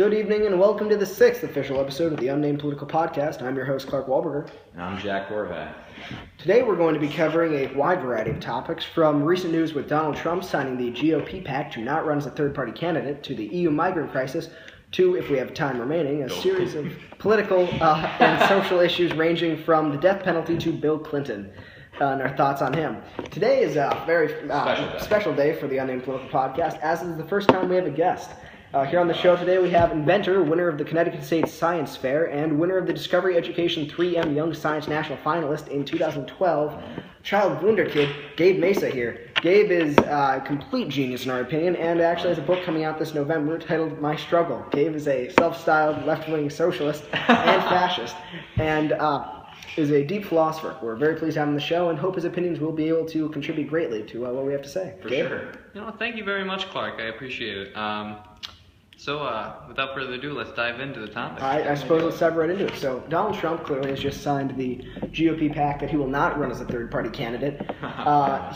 Good evening and welcome to the 6th official episode of the Unnamed Political Podcast. I'm your host, Clark Walburger. And I'm Jack Horvath. Today we're going to be covering a wide variety of topics, from recent news with Donald Trump signing the GOP pact to not run as a third-party candidate, to the EU migrant crisis, to, if we have time remaining, a series of political and social issues ranging from the death penalty to Bill Clinton. And our thoughts on him. Today is a very special day for the Unnamed Political Podcast, as is the first time we have a guest. Here on the show today we have inventor, winner of the Connecticut State Science Fair, and winner of the Discovery Education 3M Young Science National Finalist in 2012, child wonder kid, Gabe Mesa here. Gabe is a complete genius in our opinion, and actually has a book coming out this November titled My Struggle. Gabe is a self-styled left-wing socialist and fascist, and is a deep philosopher. We're very pleased to have him on the show and hope his opinions will be able to contribute greatly to what we have to say. For Gabe? sure. Thank you very much, Clark. I appreciate it. So, without further ado, let's dive into the topic. I suppose let's dive right into it. So, Donald Trump clearly has just signed the GOP pact that he will not run as a third-party candidate.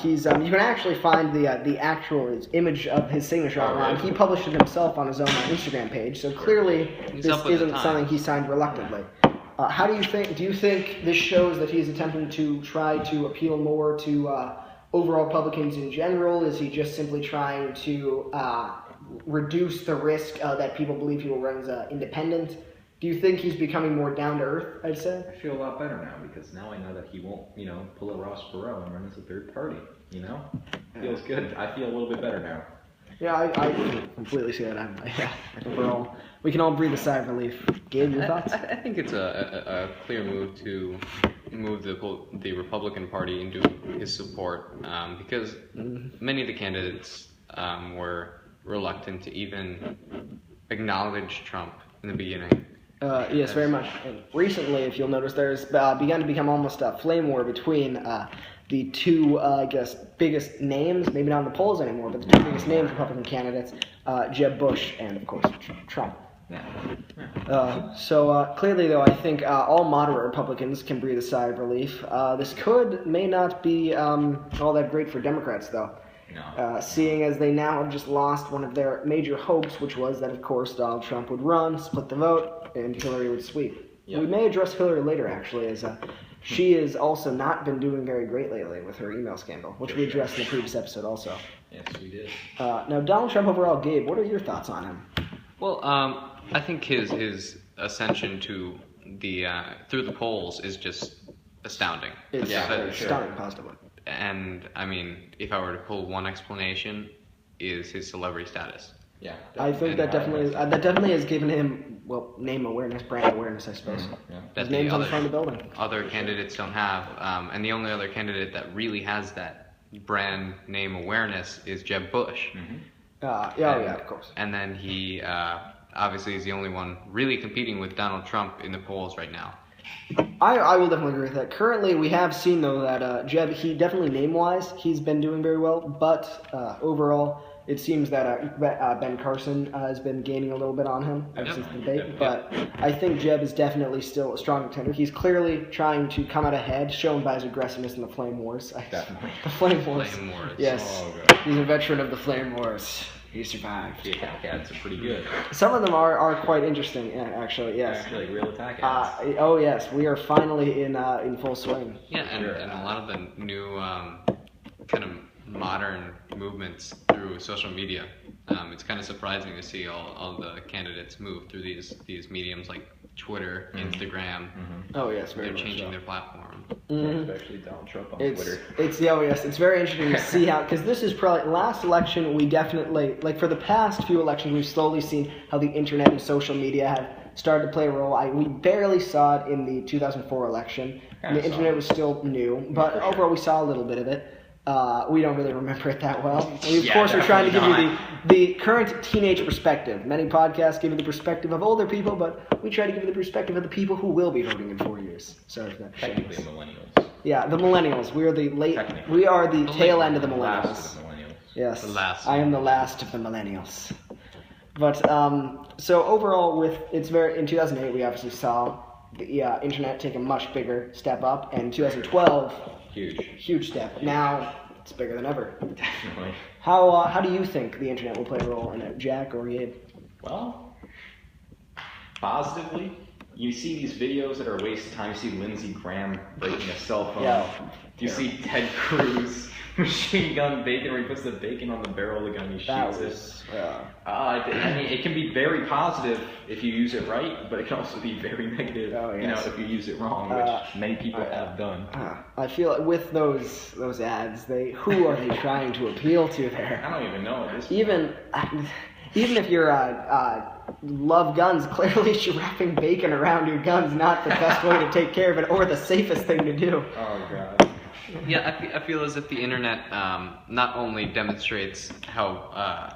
You can actually find the actual image of his signature online. He published it himself on his own Instagram page. So clearly, this isn't something he signed reluctantly. How do you think? Do you think this shows that he's attempting to try to appeal more to overall Republicans in general? Is he just simply trying to reduce the risk that people believe he will run as independent? Do you think he's becoming more down to earth? I'd say. I feel a lot better now because now I know that he won't, pull a Ross Perot and run as a third party. Feels good. I feel a little bit better now. Yeah, I completely see that. I think we can all breathe a sigh of relief. Gabe, your thoughts? I think it's a clear move to move the Republican Party into his support because many of the candidates were reluctant to even acknowledge Trump in the beginning. Yes, very much. And recently, if you'll notice, there's begun to become almost a flame war between the two, biggest names, maybe not in the polls anymore, but the two biggest names Republican candidates, Jeb Bush and, of course, Trump. So clearly, though, I think all moderate Republicans can breathe a sigh of relief. This may not be all that great for Democrats, though. No. Seeing as they now have just lost one of their major hopes, which was that, of course, Donald Trump would run, split the vote, and Hillary would sweep. Yep. We may address Hillary later, actually, as she has also not been doing very great lately with her email scandal, which we addressed in the previous episode also. Yes, we did. Now, Donald Trump overall, Gabe, what are your thoughts on him? Well, I think his ascension to the through the polls is just astounding. It's stunning, positively. And I mean, if I were to pull one explanation, is his celebrity status. Yeah, I think that definitely has given him name awareness, brand awareness, I suppose. Yeah. His name's on the front of the building. Other candidates don't have, and the only other candidate that really has that brand name awareness is Jeb Bush. Mm-hmm. Yeah, of course. And then he obviously is the only one really competing with Donald Trump in the polls right now. I will definitely agree with that. Currently, we have seen, though, that Jeb, he definitely name-wise, he's been doing very well, but overall, it seems that Ben Carson has been gaining a little bit on him ever since the debate. But I think Jeb is definitely still a strong contender. He's clearly trying to come out ahead, shown by his aggressiveness in the Flame Wars. Definitely. The Flame Wars. Flame Wars. Yes. Oh, God. He's a veteran of the Flame Wars. He survived. The attack ads are pretty good. Some of them are quite interesting, actually, yes. Actually, like real attack ads. Oh, yes. We are finally in full swing. Yeah, and a lot of the new kind of modern movements through social media. It's kind of surprising to see all the candidates move through these mediums like Twitter, Instagram. Mm-hmm. Oh, yes, very They're much changing so. their platform. Mm-hmm. Especially Donald Trump on Twitter. It's very interesting to see how, because this is probably, last election we definitely, for the past few elections, we've slowly seen how the internet and social media have started to play a role. We barely saw it in the 2004 election. The internet was still new, but overall we saw a little bit of it. We don't really remember it that well. We, of course, are trying to give you the current teenage perspective. Many podcasts give you the perspective of older people, but we try to give you the perspective of the people who will be voting in 4 years. Sorry for that. Technically millennials. Yeah, the millennials. We are the tail end of the millennials. Last of the millennials. Yes, The last. I am the last of the millennials. But so overall, in 2008, we obviously saw the internet take a much bigger step up, and 2012. Huge step. Now it's bigger than ever. Definitely. How do you think the internet will play a role in it, Jack or Gabe? Well, positively. You see these videos that are a waste of time. You see Lindsey Graham breaking a cell phone. You see Ted Cruz machine gun bacon, where he puts the bacon on the barrel of the gun and he shoots it. I mean, it can be very positive if you use it right, but it can also be very negative, if you use it wrong, which many people have done. I feel like with those ads, who are they trying to appeal to there? I don't even know. Even if you're love guns, clearly wrapping bacon around your gun's not the best way to take care of it or the safest thing to do. Oh God. Yeah, I feel as if the internet not only demonstrates how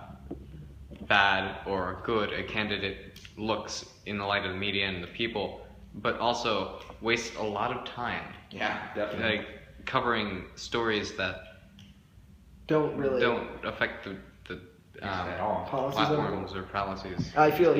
bad or good a candidate looks in the light of the media and the people, but also wastes a lot of time. Yeah, definitely. Like covering stories that don't affect the at all. Platforms or policies. I feel,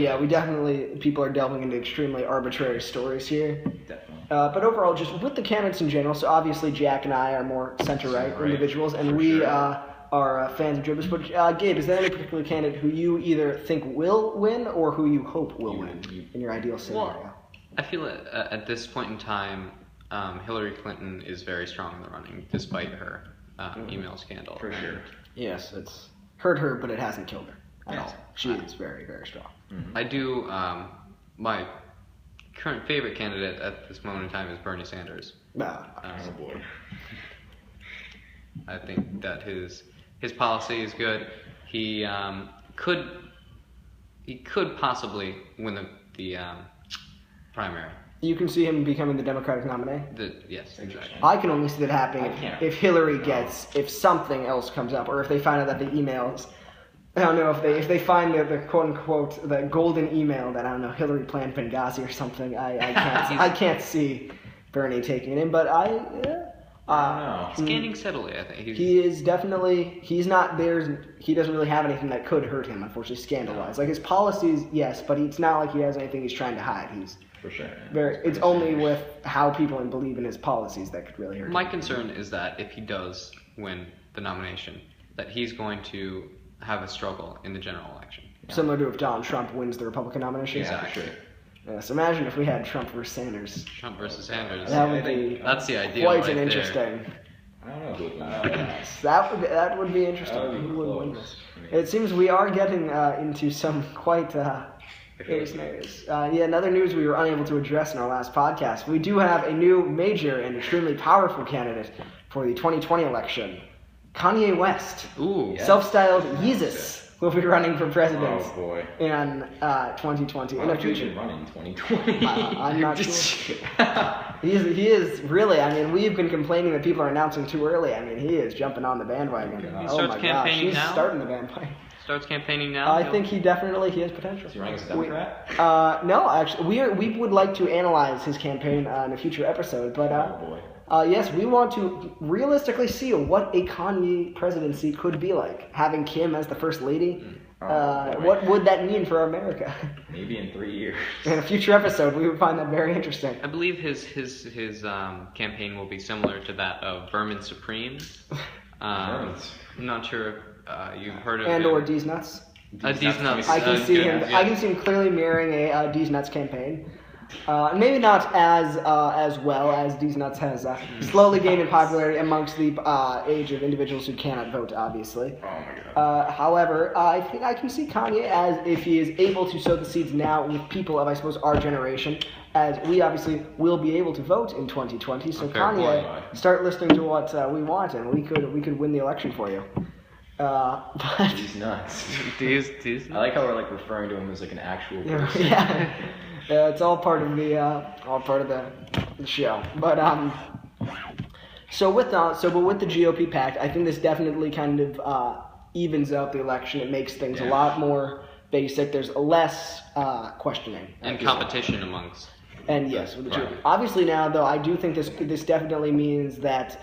people are delving into extremely arbitrary stories here. Definitely. But overall, just with the candidates in general, so obviously Jack and I are more center-right individuals, and we are fans of Joe Bush. But Gabe, is there any particular candidate who you either think will win or who you hope will win in your ideal scenario? Well, I feel at this point in time, Hillary Clinton is very strong in the running, despite her email scandal. For sure. Yes, it's hurt her, but it hasn't killed her at all. She is very, very strong. Mm-hmm. I do. My current favorite candidate at this moment in time is Bernie Sanders. Oh boy. I think that his policy is good. He could possibly win the primary. You can see him becoming the Democratic nominee? Yes, exactly. I can only see that happening if Hillary if something else comes up, or if they find out that the emails, I don't know, if they find the quote-unquote, the golden email that, I don't know, Hillary planned Benghazi or something, I can't see Bernie taking it in, but I don't know. He's gaining steadily, I think. He is definitely, he doesn't really have anything that could hurt him, unfortunately, scandal-wise. Like, his policies, yes, but it's not like he has anything he's trying to hide. For sure. It's only with how people believe in his policies that could really hurt him. My concern is that if he does win the nomination, that he's going to have a struggle in the general election. Similar to if Donald Trump wins the Republican nomination? Exactly. Sure. Yes, imagine if we had Trump versus Sanders. Trump versus Sanders. That would be that's the ideal quite right an interesting. I don't know who would win. Yes, that would be interesting. Who would win this? It seems we are getting into some quite scenarios. Another news we were unable to address in our last podcast. We do have a new major and extremely powerful candidate for the 2020 election. Kanye West, self-styled Yeezus, will be running for president in 2020. Why don't you even run in 2020? I'm not sure. He is really, I mean, we've been complaining that people are announcing too early. I mean, he is jumping on the bandwagon. He starts campaigning he's now? starting the bandwagon. Starts campaigning now? I think he has potential. Is he running as a Democrat? No, actually, we would like to analyze his campaign in a future episode, but yes, we want to realistically see what a Kanye presidency could be like. Having Kim as the first lady, what would that mean for America? Maybe in 3 years. In a future episode, we would find that very interesting. I believe his campaign will be similar to that of Vermin Supreme. I'm not sure if you've heard of and him. Or D's Nuts. D's Nuts. I can see him. I can see him clearly mirroring a D's Nuts campaign. Maybe not as well as D's Nuts has slowly gained in popularity amongst the age of individuals who cannot vote, obviously. Oh my God. However, I think I can see Kanye as if he is able to sow the seeds now with people of, I suppose, our generation, as we obviously will be able to vote in 2020. So Kanye, start listening to what we want, and we could win the election for you. But He's nuts. D's. I like how we're referring to him as an actual person. Yeah, it's all part of the show. But so with the GOP pact, I think this definitely kind of evens out the election. It makes things a lot more basic. There's less questioning And competition amongst. And yes, with the GOP. Obviously now, though, I do think this definitely means that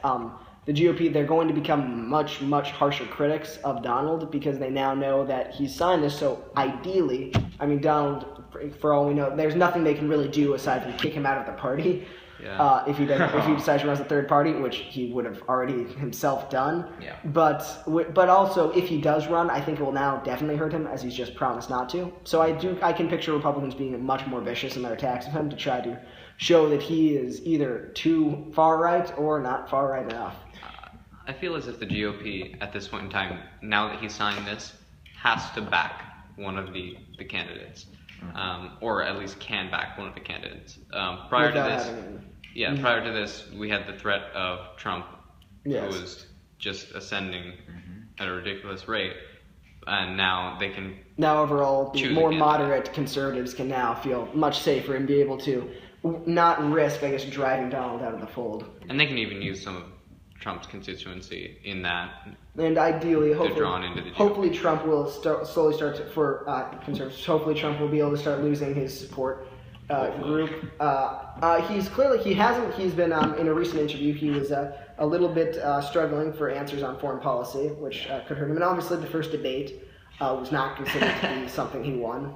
the GOP, they're going to become much, much harsher critics of Donald because they now know that he signed this. So ideally, I mean, Donald, for all we know, there's nothing they can really do aside from kick him out of the party. if he decides to run as a third party, which he would have already himself done. Yeah. But also, if he does run, I think it will now definitely hurt him, as he's just promised not to. So I can picture Republicans being much more vicious in their attacks of him to try to show that he is either too far right or not far right enough. I feel as if the GOP, at this point in time, now that he signed this, has to back one of the candidates, or at least can back one of the candidates. Prior to this, we had the threat of Trump, who was just ascending at a ridiculous rate, and now they can. Now overall, the more moderate conservatives can now feel much safer and be able to not risk, I guess, driving Donald out of the fold. And they can even use some of Trump's constituency in that. And ideally, hopefully Trump will slowly start to, for conservatives. Hopefully Trump will be able to start losing his support group. He's been in a recent interview, he was a little bit struggling for answers on foreign policy, which could hurt him. And obviously the first debate was not considered to be something he won.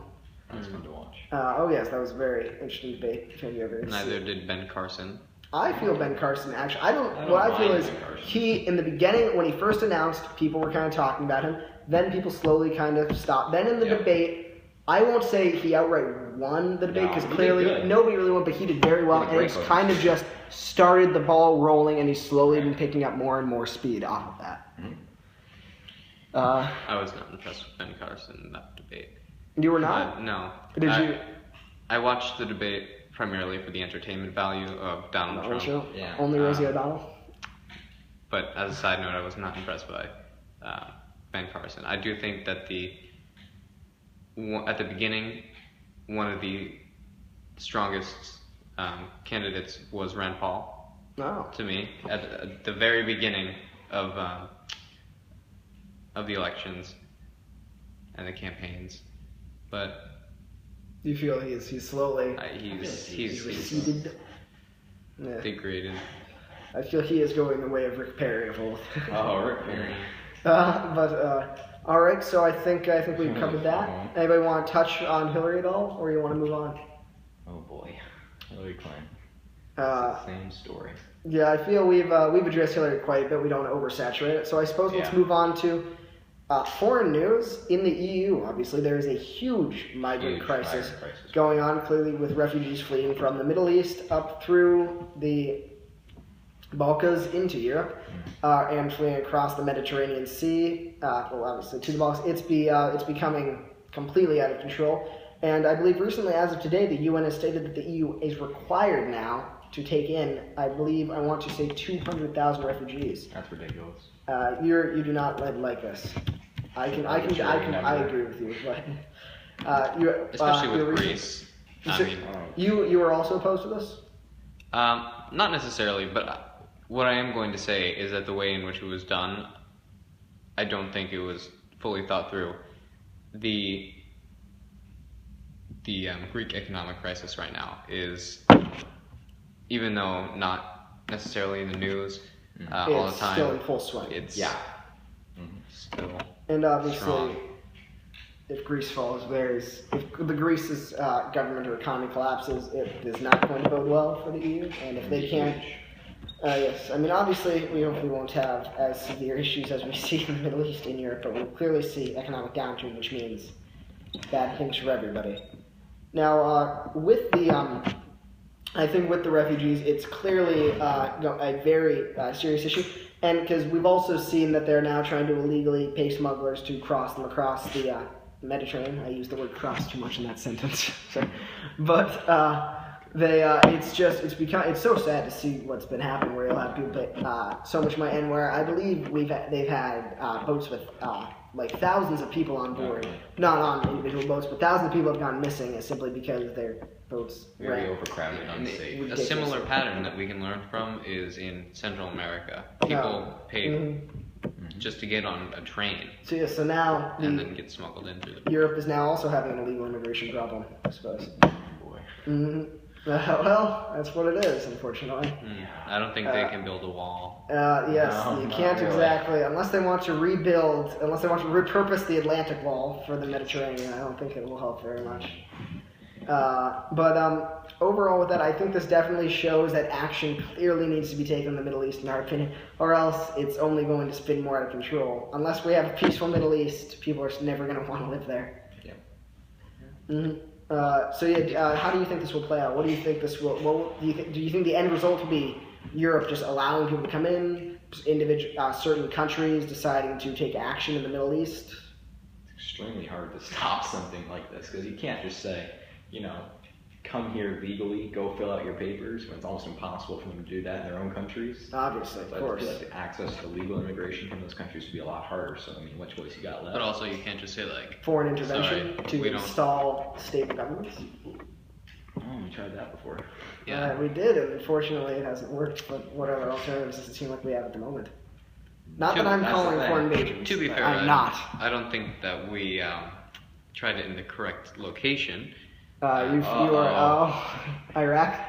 That was fun to watch. Oh yes, that was a very interesting debate. Neither did Ben Carson. I feel Ben Carson, actually. What I feel is he, in the beginning, when he first announced, people were kind of talking about him. Then people slowly kind of stopped. Then in the debate, I won't say he outright won the debate, because clearly nobody really won, but he did very well. And it's kind of just started the ball rolling, and he's slowly been picking up more and more speed off of that. I was not impressed with Ben Carson in that debate. You were not? No. Did you? I watched the debate primarily for the entertainment value of Donald Trump. Show? Yeah. Only Rosie O'Donnell? But as a side note, I was not impressed by Ben Carson. I do think that at the beginning, one of the strongest candidates was Rand Paul. Oh. To me, at the very beginning of the elections and the campaigns, but. Do you feel he's slowly he's receded? Degraded. I feel he is going the way of Rick Perry of old. Oh, Rick Perry. All right. So I think we've covered that. Anybody want to touch on Hillary at all, or you want to move on? Oh boy, Hillary Clinton. It's the same story. Yeah, I feel we've addressed Hillary quite a bit. We don't want to oversaturate it. So I suppose let's move on to. Foreign news in the EU. Obviously, there is a huge migrant crisis going on, clearly with refugees fleeing from the Middle East up through the Balkans into Europe, and fleeing across the Mediterranean Sea. Obviously, to the Balkans. It's becoming completely out of control. And I believe recently, as of today, the UN has stated that the EU is required now to take in, I want to say 200,000 refugees. That's ridiculous. You do not like this. I agree with you, but especially with Greece. You were also opposed to this? Not necessarily, but what I am going to say is that the way in which it was done, I don't think it was fully thought through. The Greek economic crisis right now is, even though not necessarily in the news all the time, it's still in full swing. It's still and obviously, strong. If Greece falls, if the Greece's government or economy collapses, it is not going to bode well for the EU. And if they can't, yes, I mean obviously we won't have as severe issues as we see in the Middle East and Europe, but we'll clearly see economic downturn, which means bad things for everybody. Now, with the I think with the refugees, it's clearly a very serious issue. And because we've also seen that they're now trying to illegally pay smugglers to cross them across the Mediterranean. I used the word cross too much in that sentence. But it's so sad to see what's been happening where you'll have people pay so much money, and where I believe they've had boats with like thousands of people on board, not on individual boats, but thousands of people have gone missing simply because their boats very overcrowded and unsafe. A similar pattern that we can learn from is in Central America. People pay just to get on a train. So now and then get smuggled in through the Europe is now also having an illegal immigration problem, I suppose. Boy. Well, that's what it is, unfortunately. I don't think they can build a wall. Yes, no, you can't exactly, unless they want to repurpose the Atlantic Wall for the Mediterranean. I don't think it will help very much. Overall with that, I think this definitely shows that action clearly needs to be taken in the Middle East, in our opinion, or else it's only going to spin more out of control. Unless we have a peaceful Middle East, people are never going to want to live there. Yeah. Mm-hmm. How do you think this will play out? What do you think this will? Do you think the end result will be Europe just allowing people to come in, certain countries deciding to take action in the Middle East? It's extremely hard to stop something like this because you can't just say, come here legally, go fill out your papers, when it's almost impossible for them to do that in their own countries. Obviously, of course. I feel like the access to legal immigration from those countries would be a lot harder, so what choice you got left? But also you can't just say foreign intervention to install stable governments. Oh, we tried that before. Yeah. We did, and unfortunately it hasn't worked, but what other alternatives does it seem like we have at the moment? Not that I'm calling for invasion. To be fair, I'm not. I don't think that we tried it in the correct location. You are Iraq?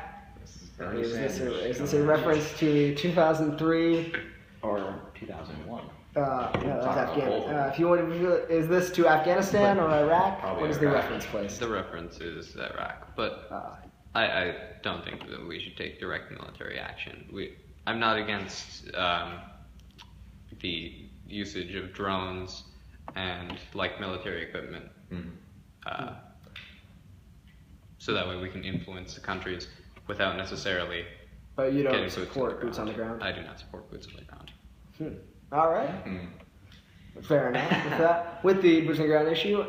Is this a reference to 2003 or 2001? That's Afghanistan. Is this to Afghanistan or Iraq? What is the reference place? The reference is Iraq, but I don't think that we should take direct military action. I'm not against the usage of drones and military equipment. Mm-hmm. So that way we can influence the countries without necessarily. But you don't support boots on the ground? I do not support boots on the ground. All right. Fair enough with the boots on the ground issue.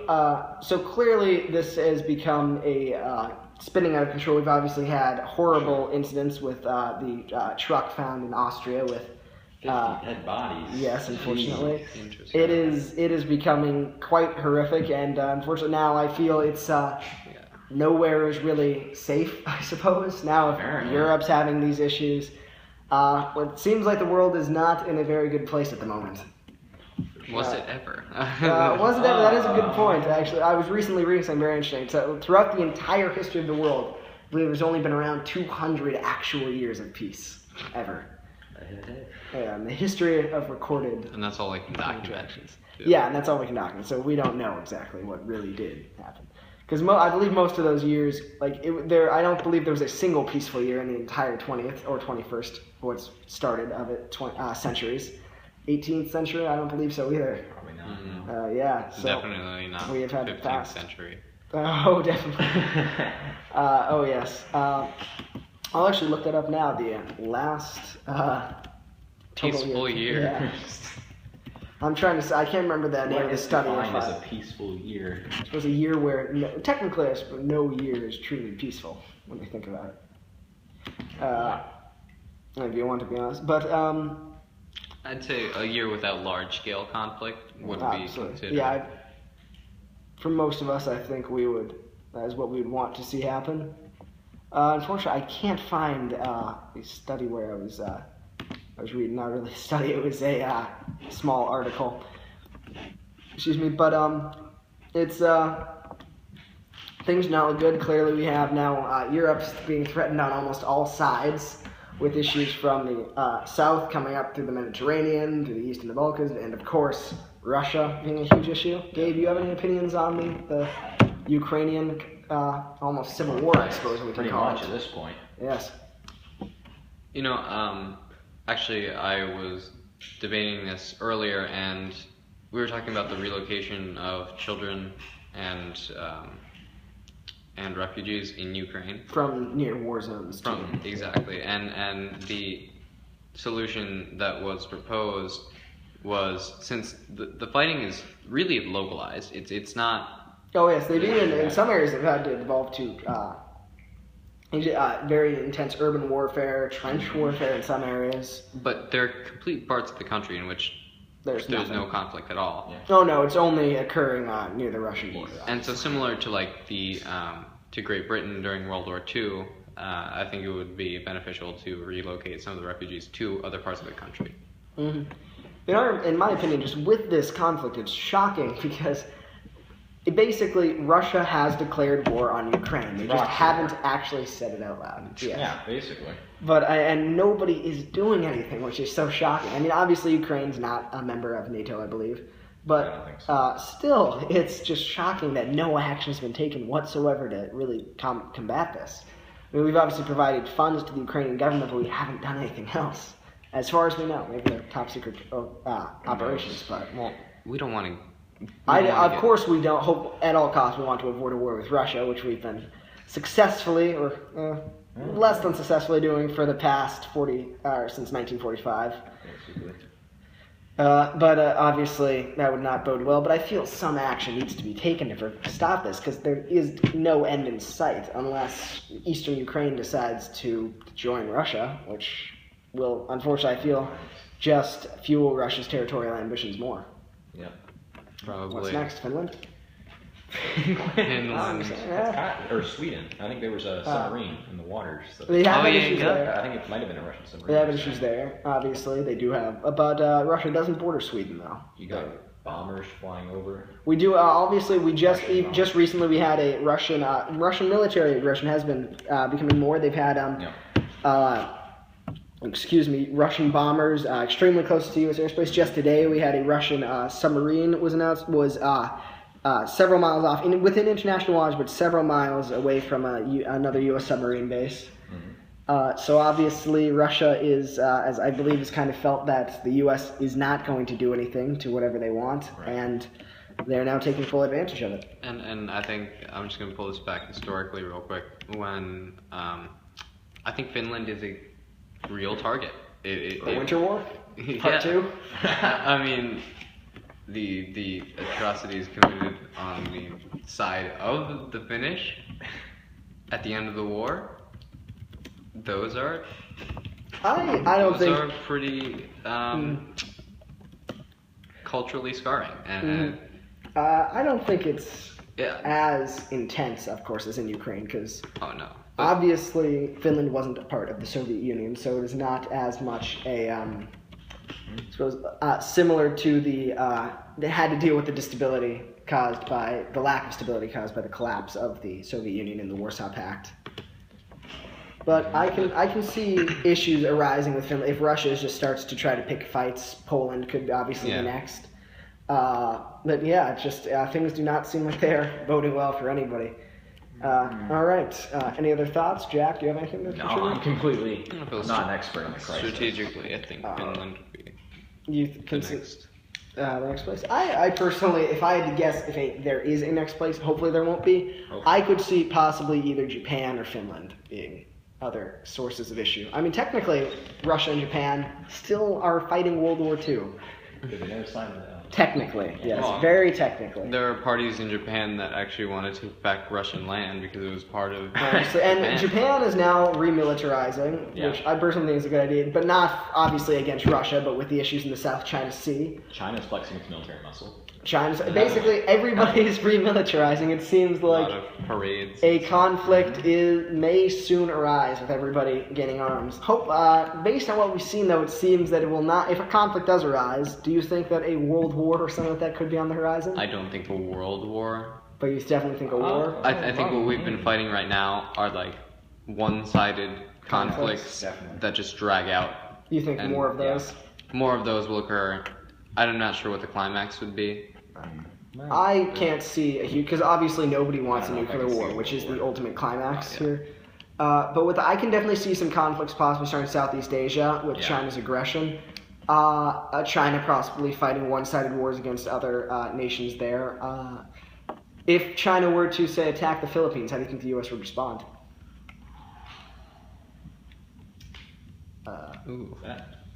So clearly this has become a spinning out of control. We've obviously had horrible incidents with the truck found in Austria with 50 dead bodies. Yes, unfortunately. It is becoming quite horrific, and unfortunately now I feel it's nowhere is really safe, I suppose. Now if Europe's having these issues, it seems like the world is not in a very good place at the moment. Was it ever? Was it ever? That is a good point, actually. I was recently reading something very interesting. So throughout the entire history of the world, I believe there's only been around 200 actual years of peace, ever. Yeah, in the history of recorded... And that's all we can document. Interactions. Yeah, and that's all we can document. So we don't know exactly what really did happen. Because I believe most of those years, I don't believe there was a single peaceful year in the entire 20th or 21st, what's started of it, centuries. 18th century, I don't believe so either. Probably not. Mm-hmm. So definitely not. We have had 15th century. Oh, definitely. Oh, yes. I'll actually look that up now. The last peaceful year. Yeah. I'm trying to say, I can't remember the name of the study. What is defined as a peaceful year? It was a year where, technically, I suppose, no year is truly peaceful when you think about it. If you want to be honest. But, I'd say a year without large-scale conflict would be considered. Yeah, for most of us, I think that is what we would want to see happen. Unfortunately, I can't find a study where I was reading, not really a study, it was a small article. Excuse me, but it's things not look good. Clearly, we have now Europe's being threatened on almost all sides, with issues from the south coming up through the Mediterranean, to the east and the Balkans, and of course Russia being a huge issue. Gabe, you have any opinions on the Ukrainian almost civil war, I suppose we can call it? Pretty much at this point. Yes. Actually, I was debating this earlier, and we were talking about the relocation of children and refugees in Ukraine from near war zones. Exactly, and the solution that was proposed was, since the fighting is really localized, it's not. Oh yes, they've even in some areas they've had to evolve to very intense urban warfare, trench warfare in some areas. But there are complete parts of the country in which there's no conflict at all. Yeah. Oh no, it's only occurring near the Russian border. And so similar to to Great Britain during World War II, I think it would be beneficial to relocate some of the refugees to other parts of the country. Mm-hmm. In my opinion, just with this conflict, it's shocking because basically Russia has declared war on Ukraine. They just haven't actually said it out loud. Yes. Yeah, basically. But and nobody is doing anything, which is so shocking. I mean, obviously Ukraine's not a member of NATO, I believe. But I don't think so. still, it's just shocking that no action has been taken whatsoever to really combat this. I mean, we've obviously provided funds to the Ukrainian government, but we haven't done anything else. As far as we know, maybe they're top secret operations, but... Well, we don't want to... Of course, we don't hope at all costs we want to avoid a war with Russia, which we've been successfully, or less than successfully doing for the past since 1945. But obviously, that would not bode well. But I feel some action needs to be taken to stop this, because there is no end in sight unless eastern Ukraine decides to join Russia, which will, unfortunately, I feel, just fuel Russia's territorial ambitions more. Yep. Probably. What's next, Finland? Finland. Or Sweden. I think there was a submarine in the waters. So They have issues there. I think it might have been a Russian submarine. They have issues there, obviously. They do have. But Russia doesn't border Sweden, though. You got bombers flying over. We do, obviously, just recently we had a Russian military aggression has been becoming more. They've had, Russian bombers extremely close to U.S. airspace. Just today we had a Russian submarine was several miles off, within international waters, but several miles away from another U.S. submarine base. Mm-hmm. So obviously Russia is, as I believe, has kind of felt that the U.S. is not going to do anything to whatever they want, right. And they're now taking full advantage of it. And I think I'm just going to pull this back historically real quick. When I think Finland is a real target. Winter War? Part 2? I mean, the atrocities committed on the side of the Finnish at the end of the war, those are pretty culturally scarring. And I don't think it's as intense, of course, as in Ukraine, because obviously Finland wasn't a part of the Soviet Union, so it is not as much a similar to they had to deal with the instability caused by the lack of stability caused by the collapse of the Soviet Union and the Warsaw Pact. But I can see issues arising with Finland if Russia just starts to try to pick fights. Poland could obviously be next. But yeah, it's just things do not seem like they're boding well for anybody. All right. Any other thoughts, Jack? Do you have anything to contribute? No, I'm completely not an expert in the crisis. Strategically, I think Finland would be the next place. I personally, if I had to guess, if there is a next place, hopefully there won't be. I could see possibly either Japan or Finland being other sources of issue. I mean, technically, Russia and Japan still are fighting World War II. Technically, yes, very technically. There are parties in Japan that actually wanted to back Russian land because it was part of and Japan is now remilitarizing, which I personally think is a good idea, but not obviously against Russia, but with the issues in the South China Sea. China's flexing its military muscle. Basically everybody's remilitarizing. It seems like a lot of parades. A conflict may soon arise with everybody getting arms. Based on what we've seen, though, it seems that it will not. If a conflict does arise, do you think that a world war or something like that could be on the horizon? I don't think a world war. But you definitely think a war? I think what we've been fighting right now are like one-sided conflicts that just drag out. You think more of those? Yeah. More of those will occur. I'm not sure what the climax would be. I can't see a huge, because obviously nobody wants a nuclear war, which is the ultimate climax here. But I can definitely see some conflicts possibly starting in Southeast Asia with China's aggression. China possibly fighting one-sided wars against other nations there. If China were to, say, attack the Philippines, how do you think the U.S. would respond?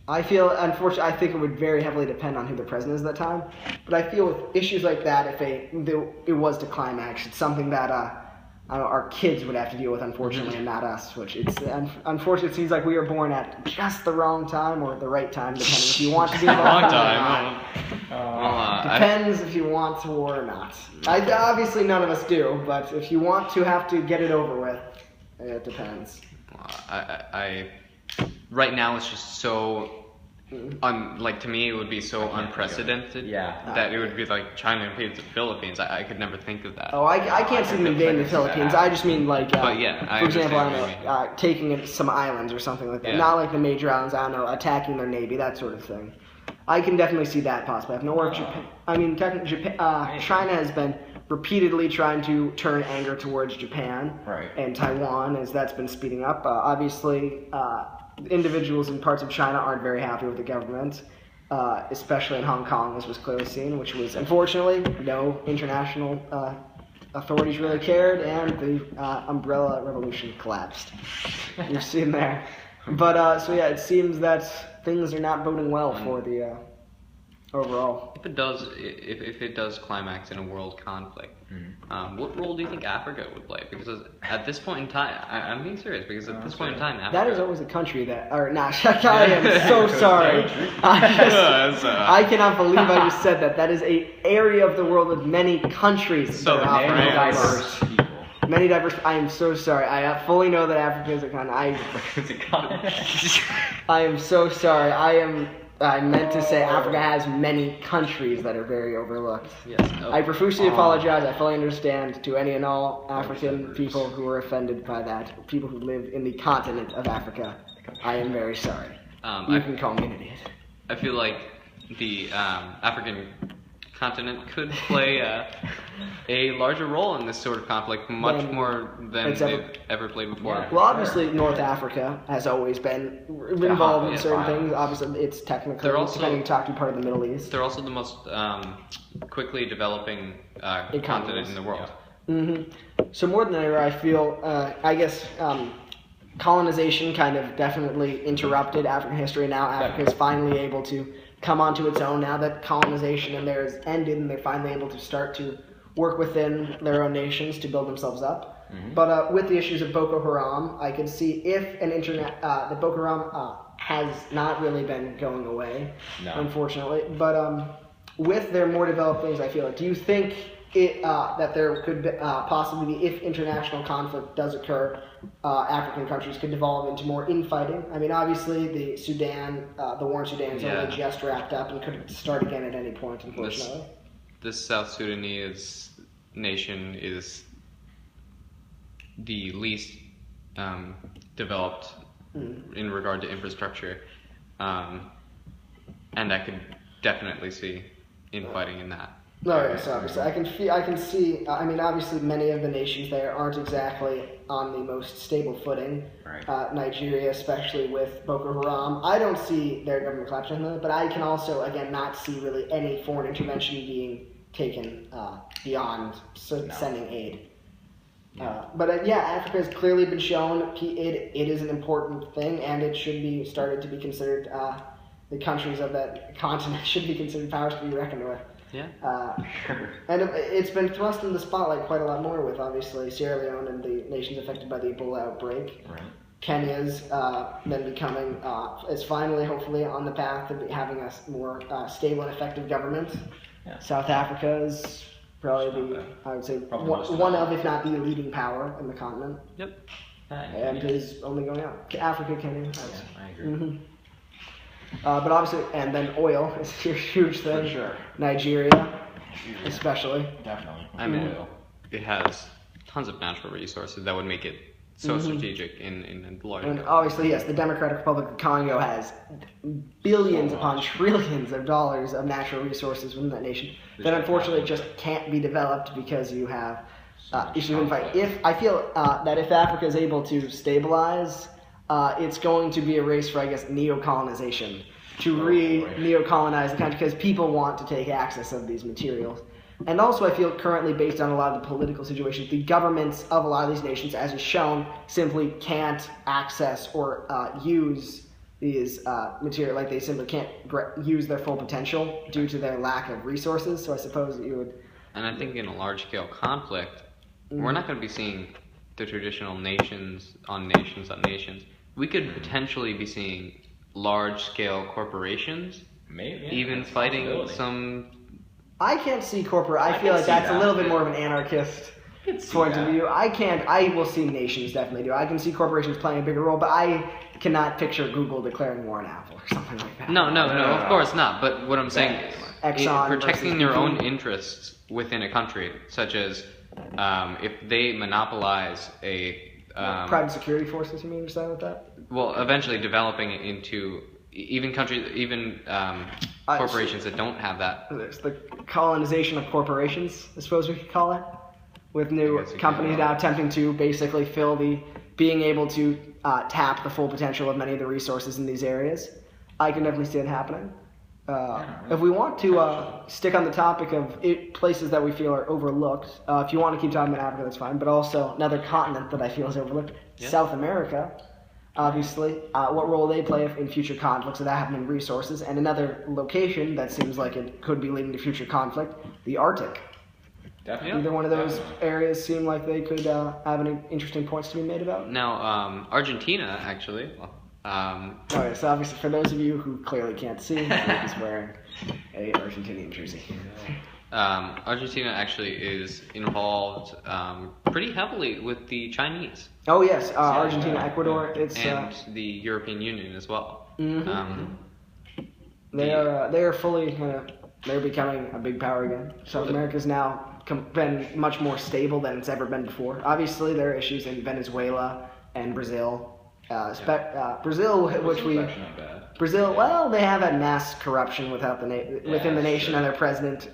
I feel, unfortunately, I think it would very heavily depend on who the president is at that time. But I feel with issues like that, if it was to climax, it's something that our kids would have to deal with, unfortunately, and not us. Which it's unfortunately, it seems like we were born at just the wrong time or the right time, depending if you want to be involved or not. Depends if you want to or not. Obviously, none of us do, but if you want to have to get it over with, it depends. Right now, it's just so, to me, it would be so unprecedented that it would be like China invades the Philippines. I could never think of that. Oh, I can't see them invading the Philippines. I just mean for example, taking some islands or something like that. Not like the major islands, I don't know, attacking their navy, that sort of thing. I can definitely see that possibly. Or if Japan, I mean, China has been repeatedly trying to turn anger towards Japan and Taiwan as that's been speeding up. Obviously, individuals in parts of China aren't very happy with the government, especially in Hong Kong, as was clearly seen, which was, unfortunately, no international authorities really cared, and the umbrella revolution collapsed. You've seen there. But, so yeah, it seems that things are not boding well for the overall. If it does climax in a world conflict, what role do you think Africa would play? Because at this point in time, I'm being serious, because at this point in time, Africa... That is always a country that... Or, nah, I am so sorry. I cannot believe I just said that. That is an area of the world with many countries. So many diverse people. Many diverse... I am so sorry. I fully know that Africa is a continent. I am so sorry. I meant to say Africa has many countries that are very overlooked. Yes. I profusely apologize. I fully understand to any and all African people who are offended by that. People who live in the continent of Africa. I am very sorry. You can call me an idiot. I feel like the African continent could play a larger role in this sort of conflict, much more than they've ever played before. Yeah. Well, obviously, North Africa has always been involved in certain things. Obviously, it's technically, depending on talking part of the Middle East. They're also the most quickly developing continent in the world. So more than ever, I feel, colonization kind of definitely interrupted African history. Now Africa is finally able to come onto its own now that colonization and theirs ended, and they're finally able to start to work within their own nations to build themselves up. But with the issues of Boko Haram, I can see if the Boko Haram has not really been going away, unfortunately. But with their more developed things, I feel like, do you think that there could possibly be, if international conflict does occur, African countries could devolve into more infighting? I mean, obviously, the war in Sudan is only just wrapped up and could start again at any point, unfortunately. This South Sudanese nation is the least developed in regard to infrastructure, and I could definitely see infighting in that. No, yes, obviously. I can see, I mean, obviously many of the nations there aren't exactly on the most stable footing. Nigeria, especially with Boko Haram. I don't see their government collapsing, but I can also, again, not see really any foreign intervention being taken beyond sending aid. But Africa has clearly been shown it is an important thing, and it should be started to be considered, the countries of that continent should be considered powers to be reckoned with. And it's been thrust in the spotlight quite a lot more with, obviously, Sierra Leone and the nations affected by the Ebola outbreak. Kenya's then becoming, is finally, hopefully, on the path to having a more stable and effective government. South Africa is probably I would say, one of, if not the leading power in the continent. And is only going out. Africa, Kenya. I agree. But obviously, and then oil is a huge thing. For sure. Nigeria, especially. Definitely. I mean, it has tons of natural resources that would make it so strategic in the larger. And obviously, yes, the Democratic Republic of Congo has billions upon trillions of dollars of natural resources within that nation that unfortunately just can't be developed because you have issues of fight. I feel that if Africa is able to stabilize, it's going to be a race for, I guess, neo-colonization, to neo-colonize the country, because people want to take access of these materials. And also, I feel currently, based on a lot of the political situations, the governments of a lot of these nations, as is shown, simply can't access or use these material, like they simply can't use their full potential due to their lack of resources. So I suppose that you would... And I think in a large-scale conflict, we're not going to be seeing the traditional nations on nations. We could potentially be seeing large-scale corporations, even fighting some... I can't see corporate. I feel like that's a little bit more of an anarchist point of view. I will see nations definitely do. I can see corporations playing a bigger role, but I cannot picture Google declaring war on Apple or something like that. No, of course not. But what I'm saying is Exxon protecting their own interests within a country, such as if they monopolize a... private security forces, you mean, or something like that? Well, eventually developing it into even countries, even corporations that don't have that. There's the colonization of corporations, I suppose we could call it, with new companies now attempting to basically being able to tap the full potential of many of the resources in these areas. I can definitely see it happening. If we want to stick on the topic of places that we feel are overlooked, if you want to keep talking about Africa, that's fine, but also another continent that I feel is overlooked, South America, obviously. What role they play in future conflicts that happen in resources, and another location that seems like it could be leading to future conflict, the Arctic. Definitely. Either one of those areas seem like they could have any interesting points to be made about. Now, Argentina, actually. Okay, so obviously for those of you who clearly can't see, he's wearing a Argentinian jersey. Argentina actually is involved pretty heavily with the Chinese. Oh yes, Argentina, Ecuador, and the European Union as well. They are fully they're becoming a big power again. South America's now been much more stable than it's ever been before. Obviously, there are issues in Venezuela and Brazil. Brazil, well, they have had mass corruption within the nation, and their president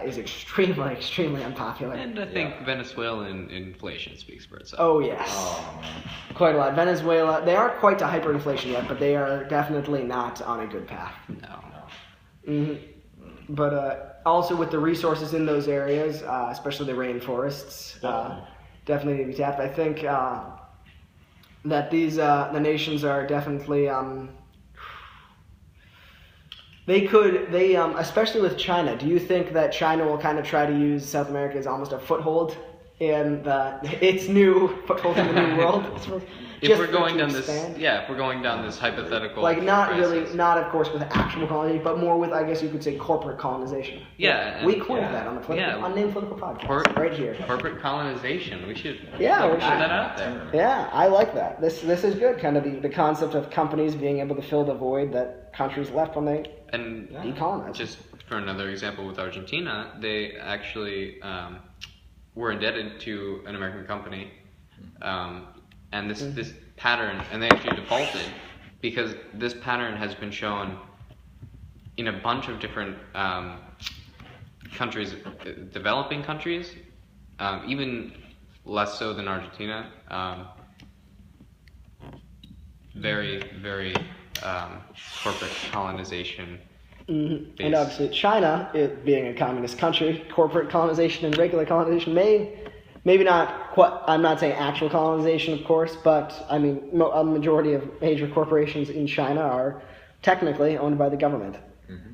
is extremely unpopular. And I think Venezuelan inflation speaks for itself. Oh yes, quite a lot. Venezuela, they aren't quite to hyperinflation yet, but they are definitely not on a good path. No. But also with the resources in those areas, especially the rainforests, definitely need to be tapped. I think that these the nations are definitely especially with China. Do you think that China will kind of try to use South America as almost a foothold in its new foothold in the new world? If we're going down this hypothetical, not of course with actual colonization, but more with, I guess you could say, corporate colonization. Yeah, we coined that on the Unnamed Political Podcast, right here. Corporate colonization. We should put that out there. Yeah, I like that. This is good. Kind of the concept of companies being able to fill the void that countries left when they decolonized. Just for another example with Argentina, they actually were indebted to an American company. And this pattern, and they actually defaulted because this pattern has been shown in a bunch of different countries, developing countries, even less so than Argentina. Very, very corporate colonization. And obviously China, being a communist country, corporate colonization and regular colonization maybe not quite, I'm not saying actual colonization, of course, but I mean, a majority of major corporations in China are technically owned by the government.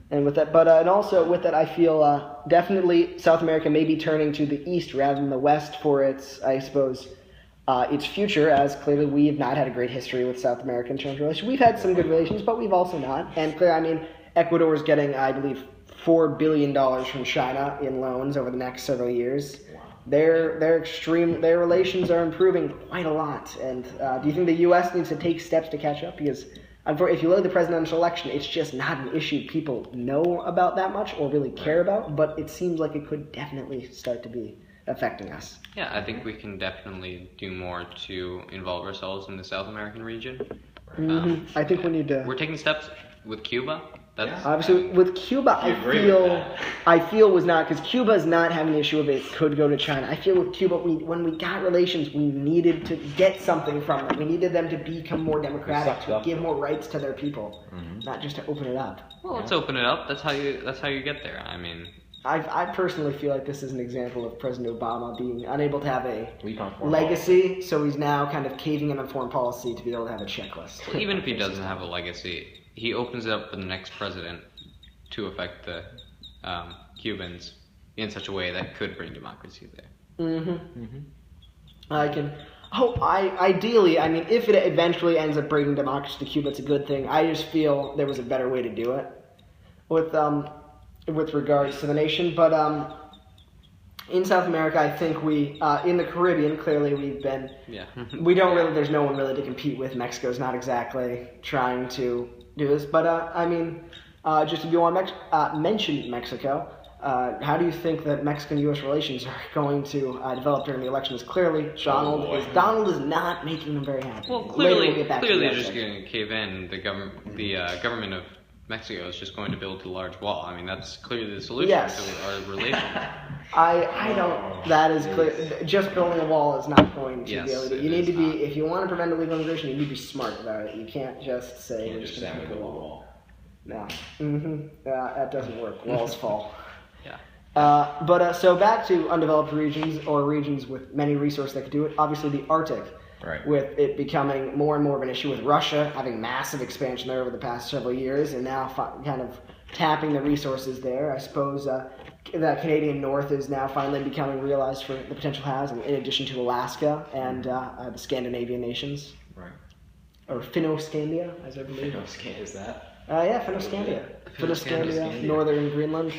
And with that, and also with that, I feel definitely South America may be turning to the east rather than the west for its, I suppose, its future, as clearly we have not had a great history with South America in terms of relations. We've had some good relations, but we've also not. And clearly, I mean, Ecuador is getting, I believe, $4 billion from China in loans over the next several years. Their relations are improving quite a lot. And do you think the U.S. needs to take steps to catch up? Because if you look at the presidential election, it's just not an issue people know about that much or really care about, but it seems like it could definitely start to be affecting us. Yeah, I think we can definitely do more to involve ourselves in the South American region. I think we need to... We're taking steps with Cuba. Obviously, with Cuba, I feel was not, because Cuba is not having the issue of it could go to China. I feel with Cuba, when we got relations, we needed to get something from them. We needed them to become more democratic, to give more rights to their people, not just to open it up. Well, let's open it up. That's how you get there. I mean, I personally feel like this is an example of President Obama being unable to have a legacy, so he's now kind of caving in on foreign policy to be able to have a checklist. Well, even if he doesn't have a legacy, he opens it up for the next president to affect the Cubans in such a way that could bring democracy there. Ideally, I mean, if it eventually ends up bringing democracy to Cuba, it's a good thing. I just feel there was a better way to do it with regards to the nation. But in South America, I think in the Caribbean, clearly we've been, we don't really, there's no one really to compete with. Mexico's not exactly trying to do this. But, I mean, just if you want to mention Mexico, How do you think that Mexican-U.S. relations are going to develop during the elections? Clearly, Donald is not making them very happy. Well, clearly they're just going to cave in. The government of Mexico is just going to build a large wall. I mean, that's clearly the solution to our relation. I don't. That is clear. Just building a wall is not going to be able to. You need to be. If you want to prevent illegal immigration, you need to be smart about it. You can't just say we're just going to build a wall. No. That doesn't work. Walls fall. Yeah. So back to undeveloped regions or regions with many resources that could do it. Obviously, the Arctic, with it becoming more and more of an issue with Russia having massive expansion there over the past several years, and now kind of tapping the resources there. I suppose the Canadian North is now finally becoming realized for the potential has, in addition to Alaska and the Scandinavian nations. Right. Or Finno-Scandia, as I believe. Finno-Scandia, is that? Yeah, Finno-Scandia. Finno-Scandia, northern Greenland.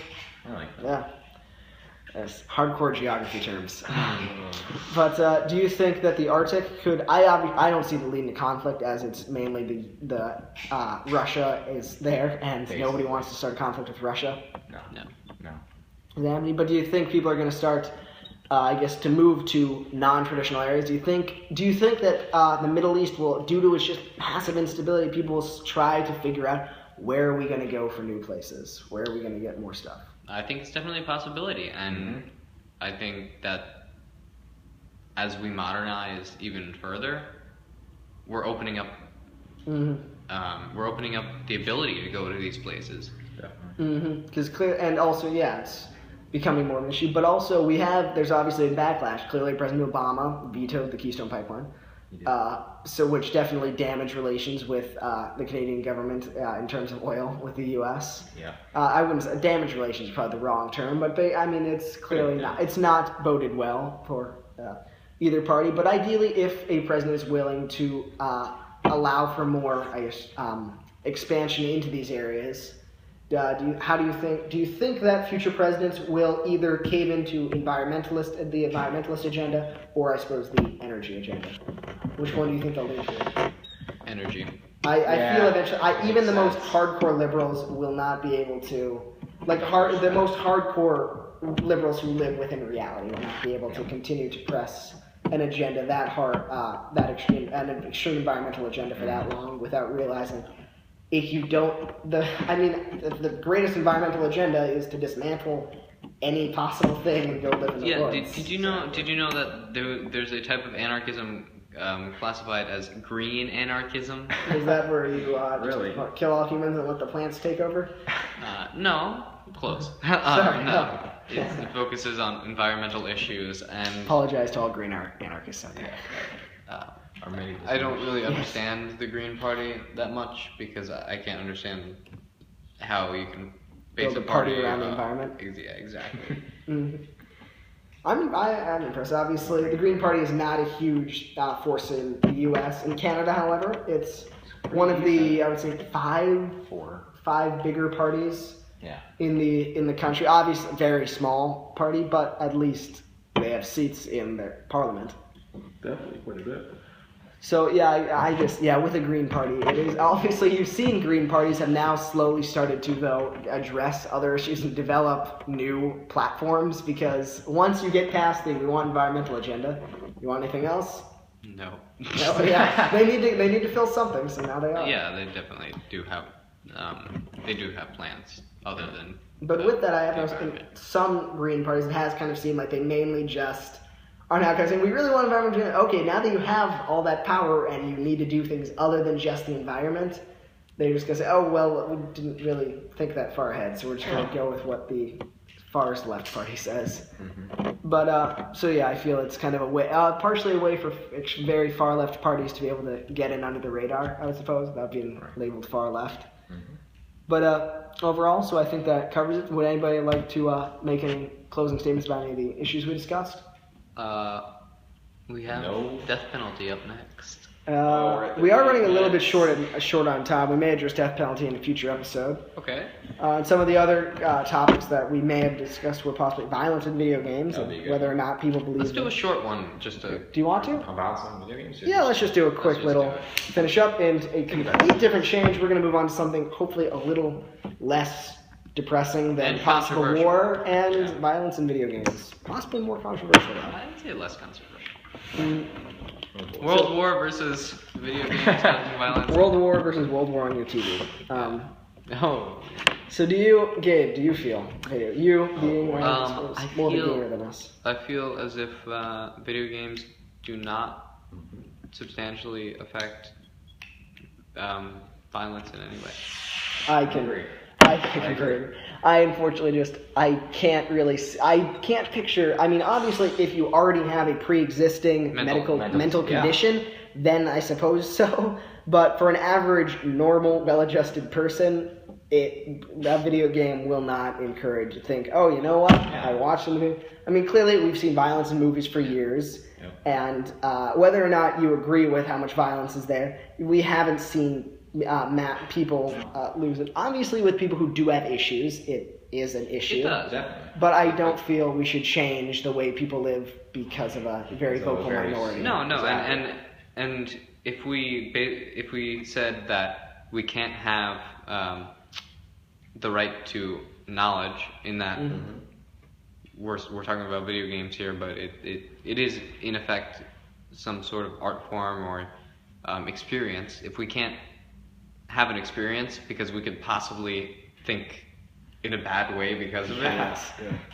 I like that. Yeah. That's hardcore geography terms. But do you think that the Arctic could? I don't see the leading to conflict, as it's mainly the Russia is there, and nobody wants to start a conflict with Russia. No. But do you think people are going to start, to move to non-traditional areas? Do you think that the Middle East will, due to its just massive instability, people will try to figure out where are we going to go for new places? Where are we going to get more stuff? I think it's definitely a possibility, and I think that as we modernize even further, we're opening up. We're opening up the ability to go to these places. Because it's becoming more of an issue. But also, there's obviously a backlash. Clearly, President Obama vetoed the Keystone Pipeline, which definitely damaged relations with the Canadian government in terms of oil with the U.S. Yeah. I wouldn't say damaged relations is probably the wrong term, but it's clearly not. It's not boded well for either party. But ideally, if a president is willing to allow for more, expansion into these areas, do you think that future presidents will either cave into the environmentalist agenda, or I suppose the energy agenda? Which one do you think they'll lean to? Energy. I feel eventually, even the most hardcore liberals will not be able to, the most hardcore liberals who live within reality will not be able to continue to press an agenda that hard, an extreme environmental agenda for that long without realizing. If you don't, the greatest environmental agenda is to dismantle any possible thing and go live in the woods. Did you know that there's a type of anarchism classified as green anarchism? Is that where you just kill all humans and let the plants take over? No, close. Sorry, no. It focuses on environmental issues and. Apologize to all green anarchists out there. I don't really understand the Green Party that much because I can't understand how you can base a party around the environment. Yeah, exactly. I'm impressed. Obviously, the Green Party is not a huge force in the U.S. In Canada, however, it's one of the, I would say, five bigger parties in the country. Obviously, a very small party, but at least they have seats in their parliament. Definitely quite a bit. So with the Green Party, it is obviously you've seen Green parties have now slowly started to address other issues and develop new platforms, because once you get past we want environmental agenda, you want anything else? No. They need to fill something, so now they are. Yeah, they definitely do have plans other than. But with that, I have noticed in some Green parties it has kind of seemed like they mainly just are now kind of saying, we really want environmental agenda. Okay, now that you have all that power and you need to do things other than just the environment, they're just going to say, oh, well, we didn't really think that far ahead, so we're just going to go with what the farthest left party says. But, I feel it's kind of a way, partially a way for very far left parties to be able to get in under the radar, I would suppose, without being labeled far left. But overall, so I think that covers it. Would anybody like to make any closing statements about any of the issues we discussed? We have death penalty up next. We are running a little bit short on time. We may address death penalty in a future episode. Okay. And some of the other topics that we may have discussed were possibly violence in video games, and whether or not people believe. Let's do a short one, just to. Do you want to? About some video games? Yeah, let's just do a quick little finish up, and a complete different change. We're going to move on to something hopefully a little less depressing than And possible controversial. war and Yeah. violence in video games. Possibly more controversial, though. I'd say less controversial. Mm, World War versus video games causing violence. World War versus World War on your TV. Oh. So Gabe, do you feel, you being I more of a feel- gamer than us? I feel as if video games do not substantially affect violence in any way. I can agree. I unfortunately I can't picture. I mean, obviously, if you already have a pre-existing mental condition, then I suppose so. But for an average, normal, well-adjusted person, a video game will not encourage you to think, oh, you know what? Yeah. I watched the movie. I mean, clearly, we've seen violence in movies for years. Yep. And whether or not you agree with how much violence is there, we haven't seen people lose it. Obviously, with people who do have issues, it is an issue. It does. Definitely. But I don't feel we should change the way people live because of a very vocal minority. No, Exactly. and if we said that we can't have the right to knowledge in that we're talking about video games here, but it is in effect some sort of art form or experience. If we can't have an experience because we could possibly think in a bad way because of it,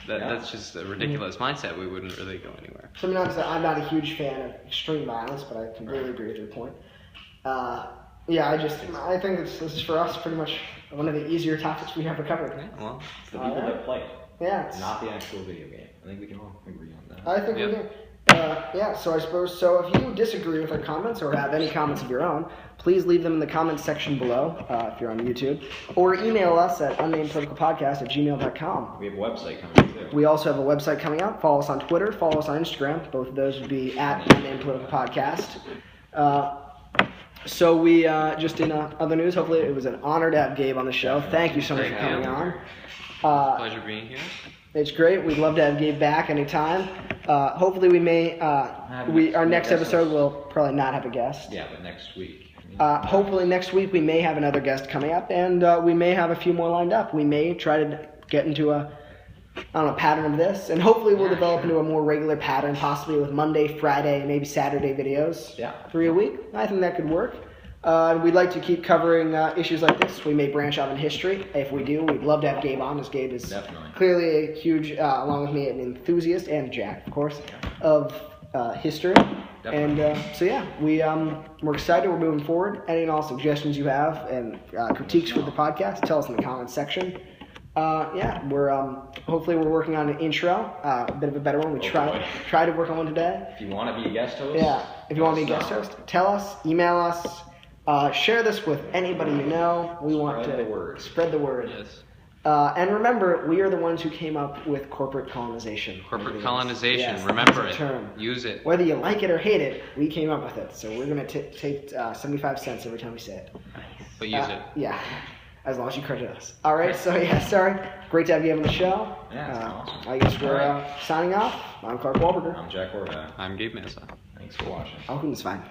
that's just a ridiculous mindset. We wouldn't really go anywhere. So I'm not a huge fan of extreme violence, but I completely agree with your point. I think this is for us pretty much one of the easier topics we ever covered. Yeah, well, It's the people that play it, Yeah, not the actual video game. I think we can all agree on that. I think we do. So I suppose, so if you disagree with our comments or have any comments of your own, please leave them in the comments section below if you're on YouTube, or email us at unnamedpoliticalpodcast@gmail.com. We have a website coming too. We also have a website coming out. Follow us on Twitter, follow us on Instagram. Both of those would be at Unnamed Political Podcast. So we, just in other news, hopefully it was an honor to have Gabe on the show. Thank you so much for coming on. Pleasure being here. It's great. We'd love to have Gabe back anytime. Hopefully we may, our next episode will probably not have a guest. Yeah, but next week. Hopefully next week we may have another guest coming up, and we may have a few more lined up. We may try to get into a pattern of this, and hopefully we'll develop into a more regular pattern, possibly with Monday, Friday, maybe Saturday videos. Yeah. 3 a week. I think that could work. We'd like to keep covering issues like this. We may branch out in history. If we do, we'd love to have Gabe on, as Gabe is Definitely. clearly a huge, along with me, an enthusiast, and Jack, of course, of history. Definitely. And we're excited. We're moving forward. Any and all suggestions you have and critiques for the podcast, tell us in the comments section. Hopefully we're working on an intro, a bit of a better one. We try to work on one today. If you want to be a guest host, If you want to be a guest host, tell us, email us, share this with anybody you know. We want to spread the word. Yes. And remember, we are the ones who came up with corporate colonization. Corporate colonization. Yes, Remember that's it. a term. Use it. Whether you like it or hate it, we came up with it. So we're going to take 75 cents every time we say it. But use it. Yeah, as long as you credit us. All right, so sorry. Great to have you on the show. Yeah, it's awesome. I guess we're signing off. I'm Clark Walburger. I'm Jack Horvath. I'm Gabe Mesa. Thanks for watching. Oh, it's fine.